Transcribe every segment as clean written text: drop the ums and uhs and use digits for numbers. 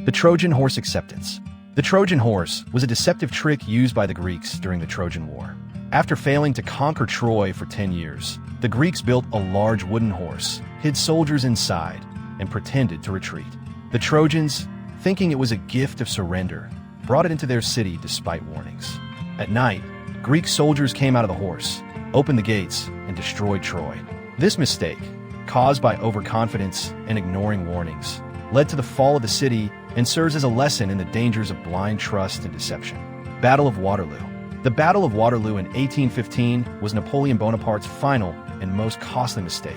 The Trojan horse acceptance. The Trojan horse was a deceptive trick used by the Greeks during the Trojan War. After failing to conquer Troy for 10 years, the Greeks built a large wooden horse, hid soldiers inside, and pretended to retreat. The Trojans, thinking it was a gift of surrender, brought it into their city despite warnings. At night, Greek soldiers came out of the horse, opened the gates, and destroyed Troy. This mistake, caused by overconfidence and ignoring warnings, led to the fall of the city and serves as a lesson in the dangers of blind trust and deception. Battle of Waterloo. The Battle of Waterloo in 1815 was Napoleon Bonaparte's final and most costly mistake.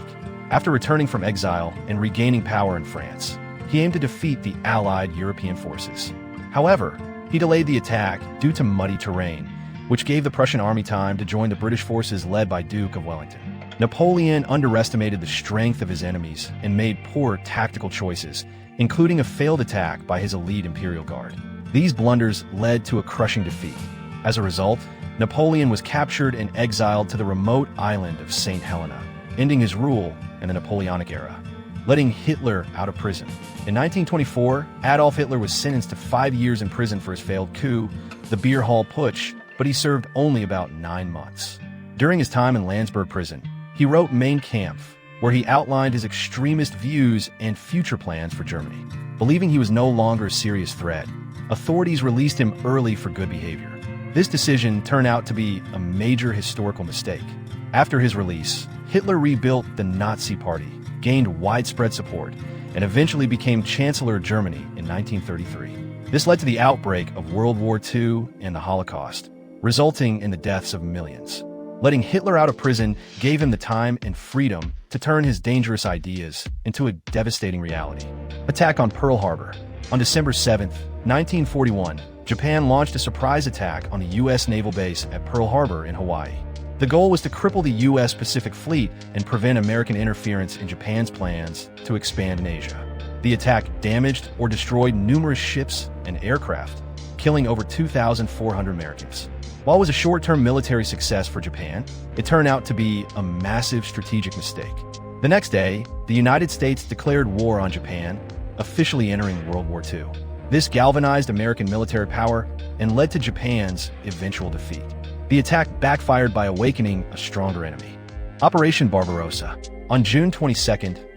After returning from exile and regaining power in France, he aimed to defeat the Allied European forces. However, he delayed the attack due to muddy terrain, which gave the Prussian army time to join the British forces led by Duke of Wellington. Napoleon underestimated the strength of his enemies and made poor tactical choices, including a failed attack by his elite Imperial Guard. These blunders led to a crushing defeat. As a result, Napoleon was captured and exiled to the remote island of St. Helena, ending his rule in the Napoleonic era, letting Hitler out of prison. In 1924, Adolf Hitler was sentenced to 5 years in prison for his failed coup, the Beer Hall Putsch, but he served only about 9 months. During his time in Landsberg prison, he wrote Mein Kampf, where he outlined his extremist views and future plans for Germany. Believing he was no longer a serious threat, authorities released him early for good behavior. This decision turned out to be a major historical mistake. After his release, Hitler rebuilt the Nazi Party, gained widespread support, and eventually became Chancellor of Germany in 1933. This led to the outbreak of World War II and the Holocaust, resulting in the deaths of millions. Letting Hitler out of prison gave him the time and freedom to turn his dangerous ideas into a devastating reality. Attack on Pearl Harbor. On December 7, 1941, Japan launched a surprise attack on the U.S. naval base at Pearl Harbor in Hawaii. The goal was to cripple the U.S. Pacific Fleet and prevent American interference in Japan's plans to expand in Asia. The attack damaged or destroyed numerous ships and aircraft, killing over 2,400 Americans. While it was a short-term military success for Japan, it turned out to be a massive strategic mistake. The next day, the United States declared war on Japan, officially entering World War II. This galvanized American military power and led to Japan's eventual defeat. The attack backfired by awakening a stronger enemy. Operation Barbarossa. On June 22,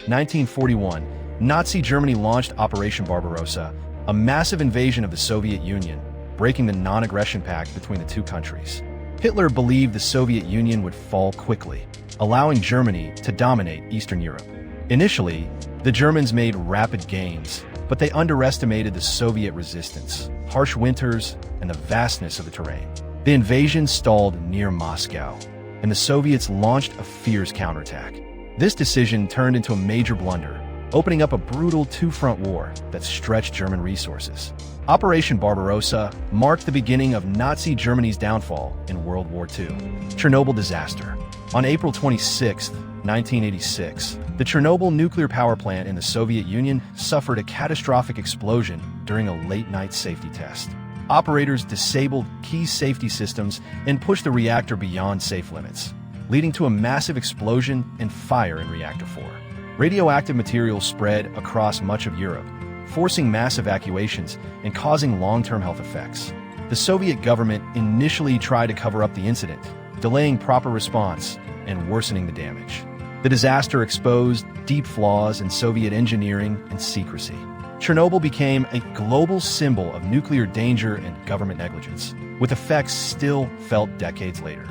1941, Nazi Germany launched Operation Barbarossa, a massive invasion of the Soviet Union, breaking the non-aggression pact between the two countries. Hitler believed the Soviet Union would fall quickly, allowing Germany to dominate Eastern Europe. Initially, the Germans made rapid gains, but they underestimated the Soviet resistance, harsh winters, and the vastness of the terrain. The invasion stalled near Moscow, and the Soviets launched a fierce counterattack. This decision turned into a major blunder, opening up a brutal two-front war that stretched German resources. Operation Barbarossa marked the beginning of Nazi Germany's downfall in World War II. Chernobyl Disaster. On April 26, 1986, the Chernobyl nuclear power plant in the Soviet Union suffered a catastrophic explosion during a late-night safety test. Operators disabled key safety systems and pushed the reactor beyond safe limits, leading to a massive explosion and fire in Reactor 4. Radioactive material spread across much of Europe, forcing mass evacuations and causing long-term health effects. The Soviet government initially tried to cover up the incident, delaying proper response and worsening the damage. The disaster exposed deep flaws in Soviet engineering and secrecy. Chernobyl became a global symbol of nuclear danger and government negligence, with effects still felt decades later.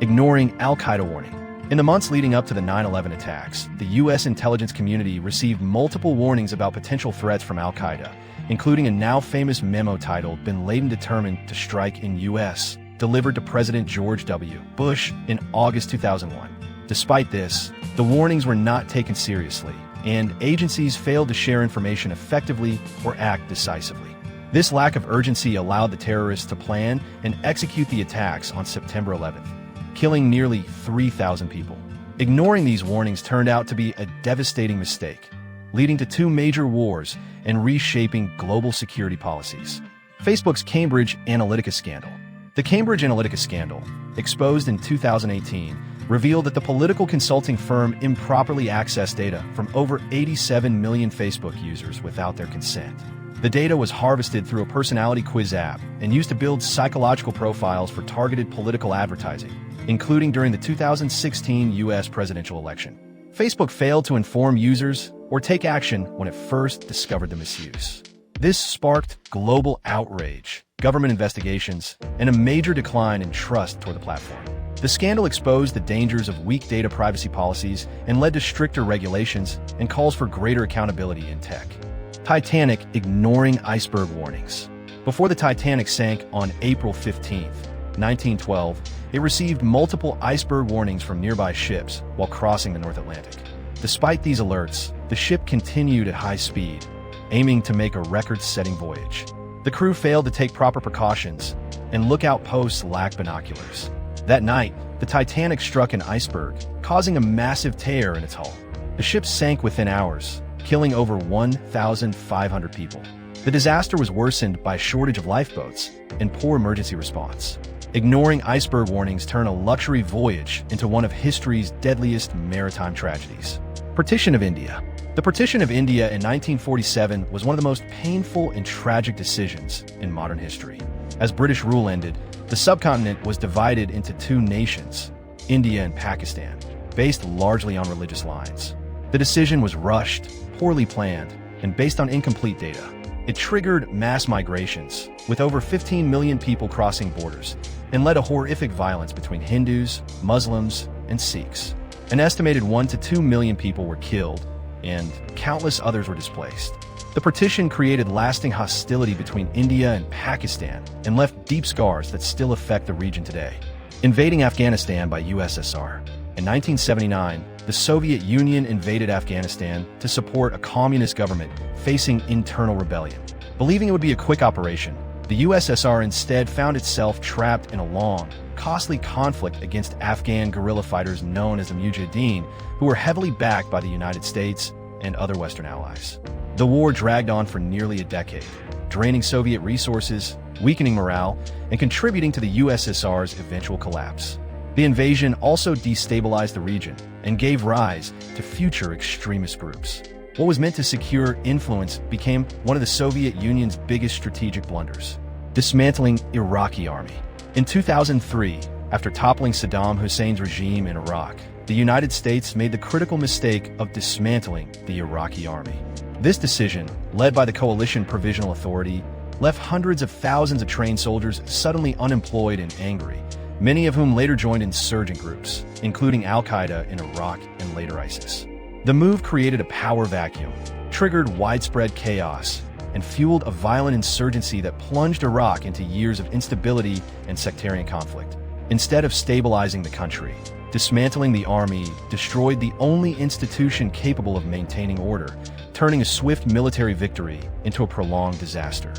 Ignoring Al-Qaeda warning. In the months leading up to the 9/11 attacks, the U.S. intelligence community received multiple warnings about potential threats from Al-Qaeda, including a now-famous memo titled "Bin Laden Determined to Strike in U.S.," delivered to President George W. Bush in August 2001. Despite this, the warnings were not taken seriously, and agencies failed to share information effectively or act decisively. This lack of urgency allowed the terrorists to plan and execute the attacks on September 11th, killing nearly 3,000 people. Ignoring these warnings turned out to be a devastating mistake, leading to 2 major wars and reshaping global security policies. Facebook's Cambridge Analytica scandal. The Cambridge Analytica scandal, exposed in 2018, revealed that the political consulting firm improperly accessed data from over 87 million Facebook users without their consent. The data was harvested through a personality quiz app and used to build psychological profiles for targeted political advertising, including during the 2016 U.S. presidential election. Facebook failed to inform users or take action when it first discovered the misuse. This sparked global outrage, government investigations, and a major decline in trust toward the platform. The scandal exposed the dangers of weak data privacy policies and led to stricter regulations and calls for greater accountability in tech. Titanic ignoring iceberg warnings. Before the Titanic sank on April 15, 1912, it received multiple iceberg warnings from nearby ships while crossing the North Atlantic. Despite these alerts, the ship continued at high speed, aiming to make a record-setting voyage. The crew failed to take proper precautions, and lookout posts lacked binoculars. That night, the Titanic struck an iceberg, causing a massive tear in its hull. The ship sank within hours, killing over 1,500 people. The disaster was worsened by a shortage of lifeboats and poor emergency response. Ignoring iceberg warnings turned a luxury voyage into one of history's deadliest maritime tragedies. Partition of India. The Partition of India in 1947 was one of the most painful and tragic decisions in modern history. As British rule ended, the subcontinent was divided into two nations, India and Pakistan, based largely on religious lines. The decision was rushed, poorly planned, and based on incomplete data. It triggered mass migrations, with over 15 million people crossing borders, and led to horrific violence between Hindus, Muslims, and Sikhs. An estimated 1 to 2 million people were killed, and countless others were displaced. The partition created lasting hostility between India and Pakistan and left deep scars that still affect the region today. Invading Afghanistan by USSR. In 1979, the Soviet Union invaded Afghanistan to support a communist government facing internal rebellion. Believing it would be a quick operation, the USSR instead found itself trapped in a long, costly conflict against Afghan guerrilla fighters known as the Mujahideen, who were heavily backed by the United States and other Western allies. The war dragged on for nearly a decade, draining Soviet resources, weakening morale, and contributing to the USSR's eventual collapse. The invasion also destabilized the region and gave rise to future extremist groups. What was meant to secure influence became one of the Soviet Union's biggest strategic blunders: dismantling Iraqi army. In 2003, after toppling Saddam Hussein's regime in Iraq, the United States made the critical mistake of dismantling the Iraqi army. This decision, led by the Coalition Provisional Authority, left hundreds of thousands of trained soldiers suddenly unemployed and angry, many of whom later joined insurgent groups, including Al-Qaeda in Iraq and later ISIS. The move created a power vacuum, triggered widespread chaos, and fueled a violent insurgency that plunged Iraq into years of instability and sectarian conflict. Instead of stabilizing the country, dismantling the army destroyed the only institution capable of maintaining order, turning a swift military victory into a prolonged disaster.